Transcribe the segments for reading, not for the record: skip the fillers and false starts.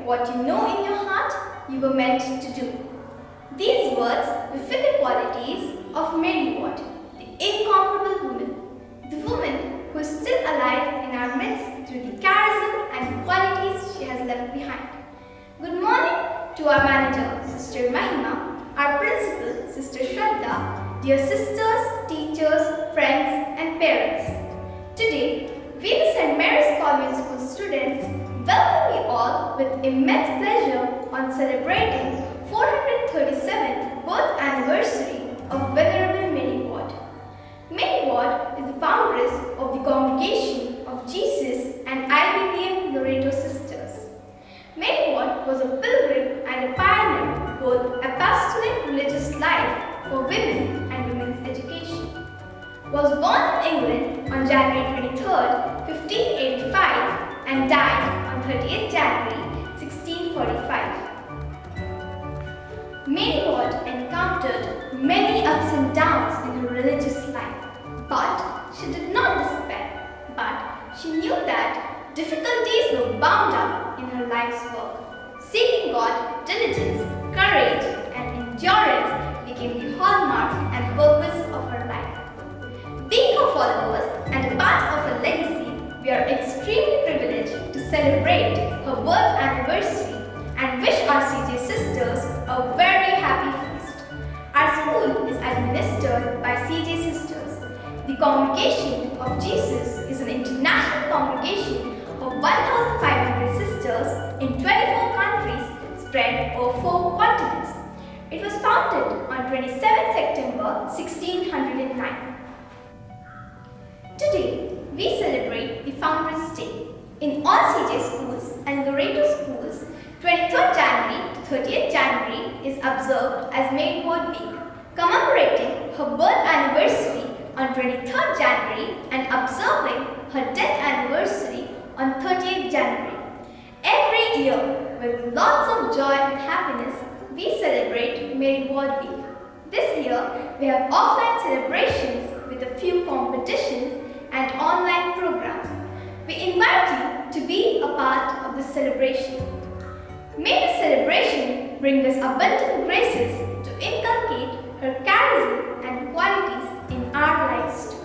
What you know in your heart, you were meant to do. These words befit the qualities of Mary Ward, the incomparable woman, the woman who is still alive in our midst through the charism and qualities she has left behind. Good morning to our manager, Sister Mahima, our principal, Sister Shraddha, dear sisters, teachers, friends and parents. Today, we the St. Mary's Convent School students welcome you all with immense pleasure on celebrating 437th birth anniversary of Venerable Mary Ward. Mary Ward is the foundress of the Congregation of Jesus and IBVM Loreto Sisters. Mary Ward was a pilgrim and a pioneer both apostolic religious life for women and women's education. Was born in England on January 23, 1585 and died on 30th January 1645. Mary Ward encountered many ups and downs in her religious life, but she did not despair. But she knew that difficulties were bound up in her life's work. Seeking God, diligence, courage, and endurance became the hallmark and purpose of her life. Being her followers and a part of her legacy, we are extremely privileged to celebrate her birth anniversary and wish our CJ sisters a very happy feast. Our school is administered by CJ Sisters. The Congregation of Jesus is an international congregation of 1,500 sisters in 24 countries spread over 4 continents. It was founded on 27 September 1609. Today, we celebrate the Founders' Day. In all CJ schools and Loreto schools, 23rd January to 30th January is observed as Mary Ward Week, commemorating her birth anniversary on 23rd January and observing her death anniversary on 30th January. Every year, with lots of joy and happiness, we celebrate Mary Ward Week. This year, we have offline celebrations with a few competitions and online programs. We invite you to be a part of the celebration. May the celebration bring us abundant graces to inculcate her charism and qualities in our lives too.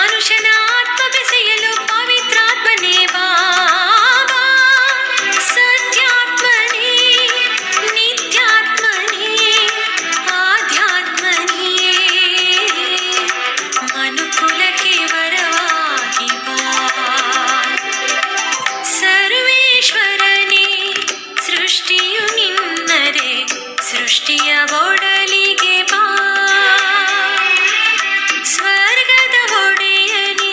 ಮನುಷ್ಯನ ಆತ್ಮ ಬೆಸೆಯಲು ಪವಿತ್ರಾತ್ಮನೇ ಬಾಬಾ. ಸತ್ಯಾತ್ಮನೇ, ನಿತ್ಯಾತ್ಮನೇ, ಆಧ್ಯಾತ್ಮನೇ, ಮನುಕುಲಕ್ಕೆ ವರವಾಗಿ ಬಾ. ಸರ್ವೇಶ್ವರನೇ, ಸೃಷ್ಟಿಯು ನಿನ್ನದೇ, ಸೃಷ್ಟಿಯ ಒಡಲಿಗೆ ಬಾ. ಸ್ವರ್ಗದ ಒಡೆಯನೇ,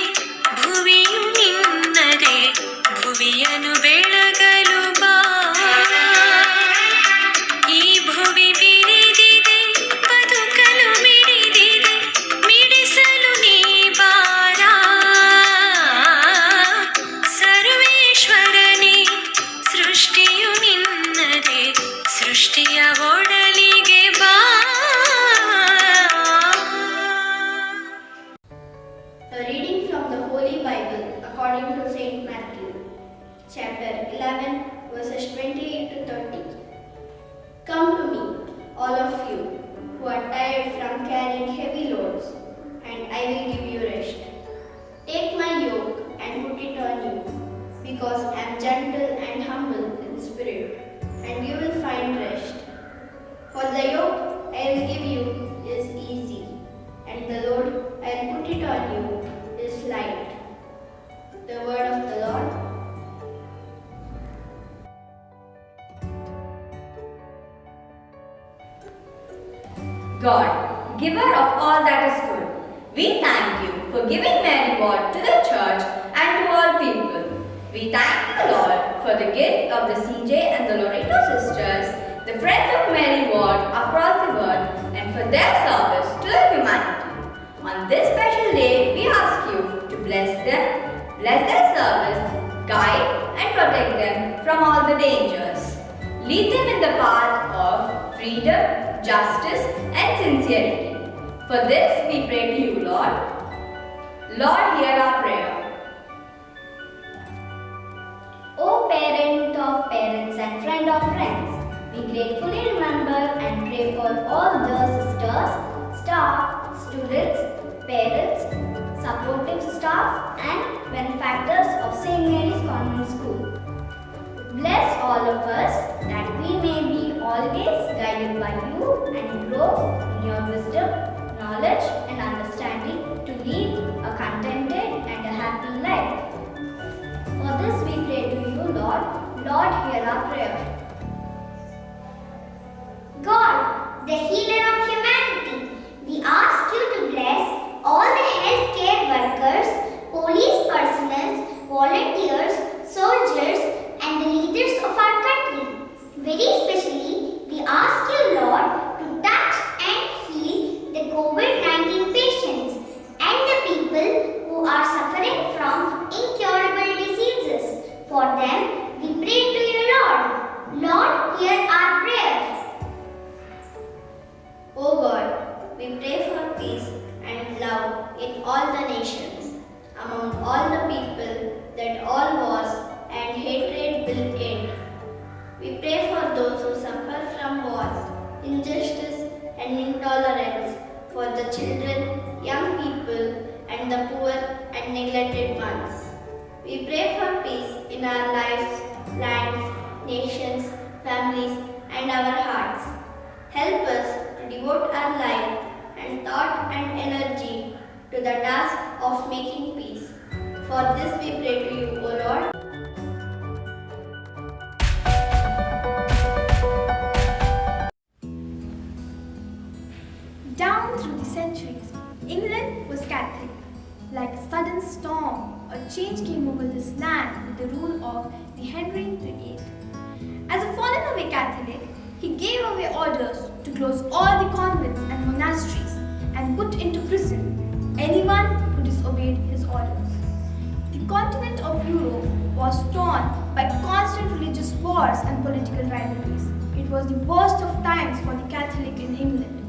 ಭುವಿಯು ನಿನ್ನದೇ, ಭುವಿಯನ್ನು ಬೆಳಗಲು ಬಾ. ಈ ಭುವಿ ಬಿರಿದಿದೆ, ಬದುಕಲು ಮಿಡಿದಿದೆ, ಮಿಡಿಸಲು ನೀ ಬಾರ. ಸರ್ವೇಶ್ವರನೇ, ಸೃಷ್ಟಿಯು ನಿನ್ನದೇ, ಸೃಷ್ಟಿಯ ಒಡಲಿಗೆ ಬಾ. A reading from the Holy Bible according to Saint Matthew, chapter 11, verses 28 to 30. Come to me, all of you who are tired from carrying heavy loads, and I will give you rest. Take my yoke and put it on you, because I am gentle and humble in spirit, and you will find rest. For the yoke I will give you is easy, and the load I will put it on you is light. The word of the Lord. God, giver of all that is good, we thank you for giving Mary Ward to the church and to all people. We thank you, Lord, for the gift of the CJ and the Loreto sisters, the friends of Mary Ward across the world, and for their service to the humanity. On this special day, we ask you to bless them, bless their service, guide and protect them from all the dangers. Lead them in the path of freedom, justice and sincerity. For this we pray to you, Lord. Lord, hear our prayer. O parent of parents and friend of friends, we gratefully remember and pray for all the sisters, staff, students, parents, supportive staff and benefactors of St. Mary's Convent School. Bless all of us that we may be always guided by you and grow in your wisdom, knowledge and understanding to lead a contented and a happy life. For this we pray to you, Lord. Lord, hear our prayer. God, the healer of humanity, we ask you to bless all the healthcare workers, police personnel, volunteers, soldiers, and the leaders of our country. Very especially, we ask you, Lord, to touch and heal the COVID-19 patients and the people who are suffering from incurable diseases. For them, we pray to you, Lord. Lord, hear our prayer. O God, we pray for peace and love in all the nations, among all the people, that all wars and hatred will end. We pray for those who suffer from wars, injustice and intolerance, for the children, young people and the poor and neglected ones. We pray for peace in our lives, lands, nations, families and our hearts. Help us to devote our life and thought and energy to the task of making peace. For this we pray to you, O Lord. Down through the centuries, England was Catholic. Like a sudden storm, a change came over this land with the rule of the Henry VIII. As a fallen away Catholic, he gave away orders to close all the convents and monasteries and put into prison anyone who disobeyed his orders. The continent of Europe was torn by constant religious wars and political rivalries. It was the worst of times for the Catholic in England.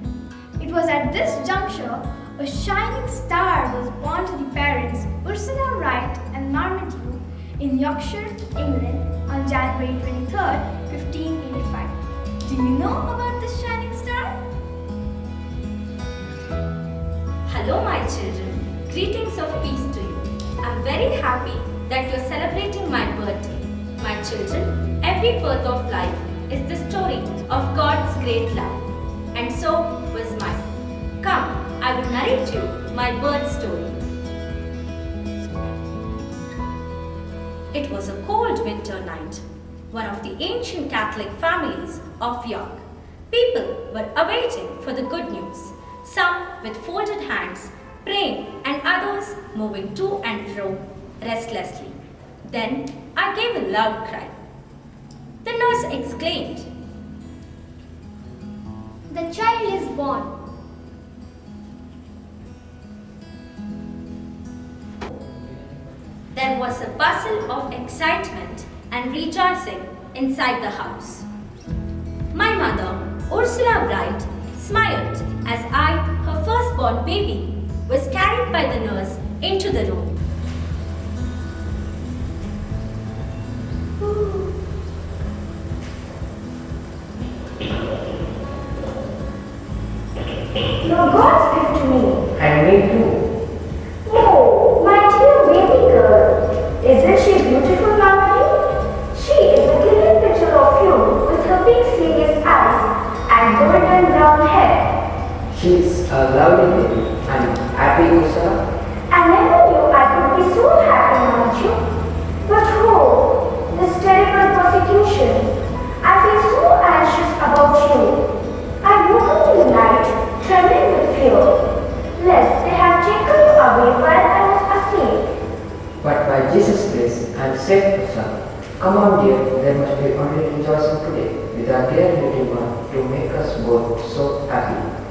It was at this juncture a shining star was born to the parents Ursula Wright and Marmaduke in Yorkshire, England on January 23rd, 1585. Do you know about this shining star? Hello, my children. Greetings of peace to you. I'm very happy that you're celebrating my birthday. My children, every birth of life is the story of God's great love. And so was mine. Come, I will narrate you my birth story. It was a cold winter night. One of the ancient Catholic families of York. People were awaiting for the good news, some with folded hands, praying, and others moving to and fro restlessly. Then I gave a loud cry. The nurse exclaimed, The child is born. There was a bustle of excitement and rejoicing inside the house. My mother, Ursula Wright, smiled as I, her firstborn baby, was carried by the nurse into the room. You're God's gift to me. And me too. Oh, my dear baby girl. Isn't she beautiful, Mammy? She is a living picture of you with her big serious eyes and golden brown hair. She's a lovely baby. I'm happy, Ursula. I never knew I could be so happy, Manju. But oh, this terrible persecution. I feel so anxious about you. I woke up in the night, trembling with fear, lest they have taken you away while I was asleep. But by Jesus' grace, I'm safe, Ursula. Come on, dear. There must be only rejoicing today with our dear little one to make us both so happy.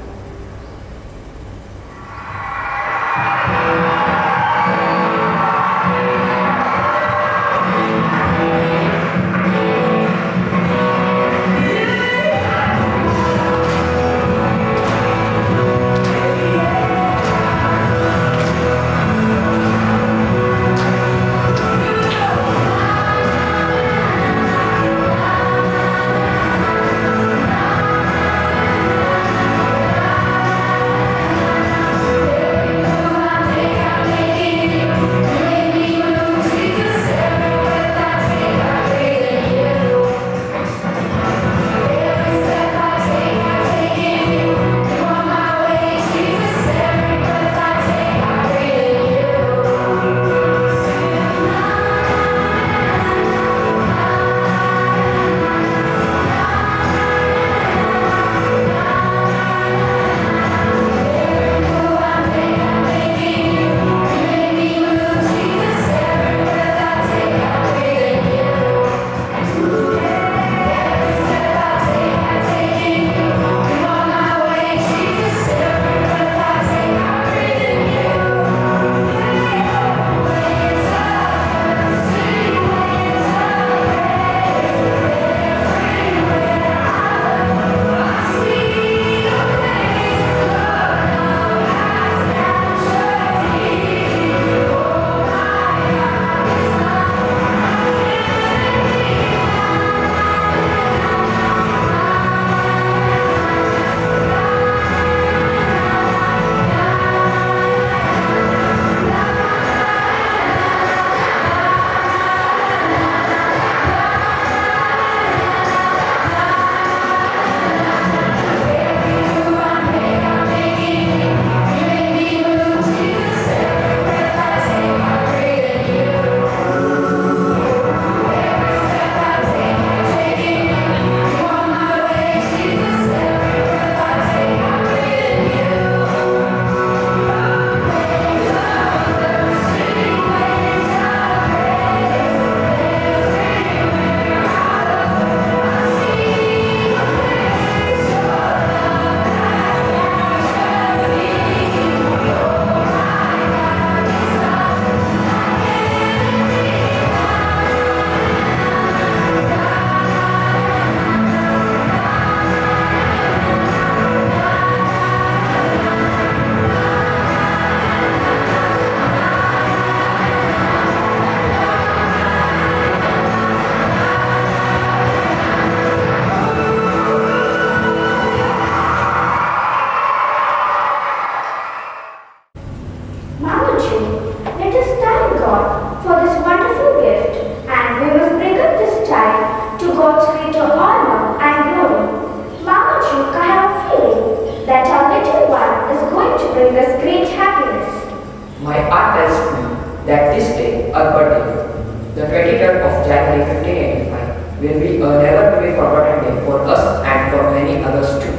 23rd of January 1585 will be a never to be forgotten day for us and for many others too.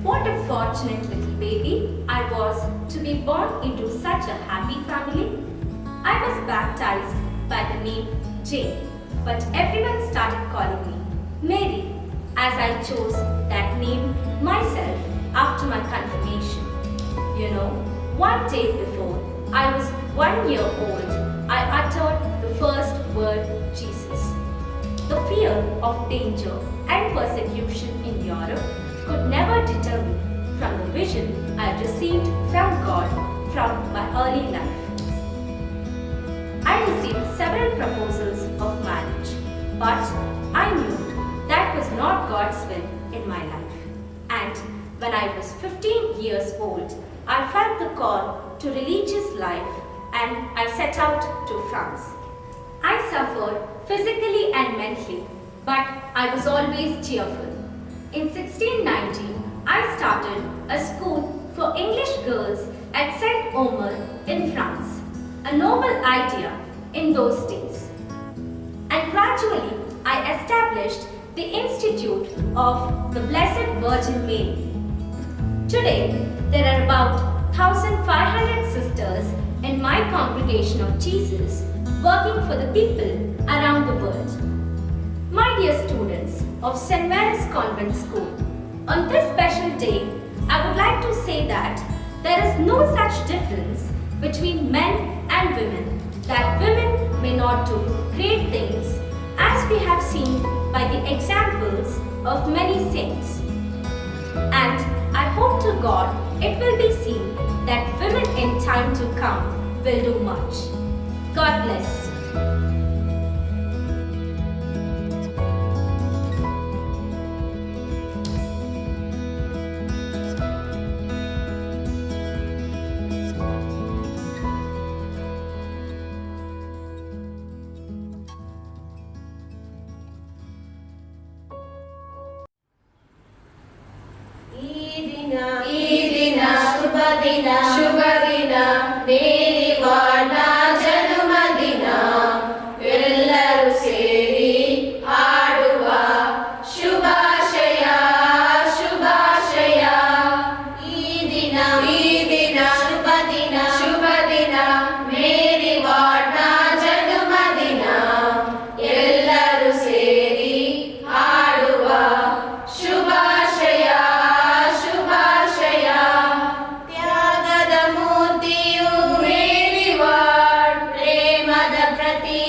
What a fortunate little baby I was to be born into such a happy family. I was baptized by the name Jane, but everyone started calling me Mary, as I chose that name myself after my confirmation. You know, one day before I was 1 year old, I uttered the first word Jesus. The fear of danger and persecution in Europe could never deter me from the vision I received from God from my early life. I received several proposals of marriage, but I knew that was not God's will in my life. And when I was 15 years old, I felt the call to religious life and I set out to France. I suffered physically and mentally, but I was always cheerful. In 1690, I started a school for English girls at Saint Omer in France, a noble idea in those days. And gradually, I established the Institute of the Blessed Virgin Mary. Today, there are about 1,500 sisters in my congregation of Jesus working for the people around the world. My dear students of St. Mary's Convent School, on this special day, I would like to say that there is no such difference between men and women, that women may not do great things, as we have seen by the examples of many saints. And I hope to God it will be seen that women in time to come will do much. God bless. ಶುಭ ದಿನ ಮೇರಿ ವಾರ್ನ ಜನ್ಮದಿನ ಎಲ್ಲರೂ ಸೇರಿ ಹಾಡುವ ಶುಭಾಶಯ ಶುಭಾಶಯ ಈ ದಿನ ಶುಭ ದಿನ ಮೇರಿ ವಾರ್ನ ಜನ್ಮದಿನ ಎಲ್ಲರೂ ಸೇರಿ ಹಾಡುವ ಶುಭಾಶಯ ಶುಭಾಶಯ ತ್ಯಾಗದ ಮೂರ್ತಿಯು ಮೇರಿ ವಾರ್ಡ್ ಪ್ರೇಮದ ಪ್ರತಿ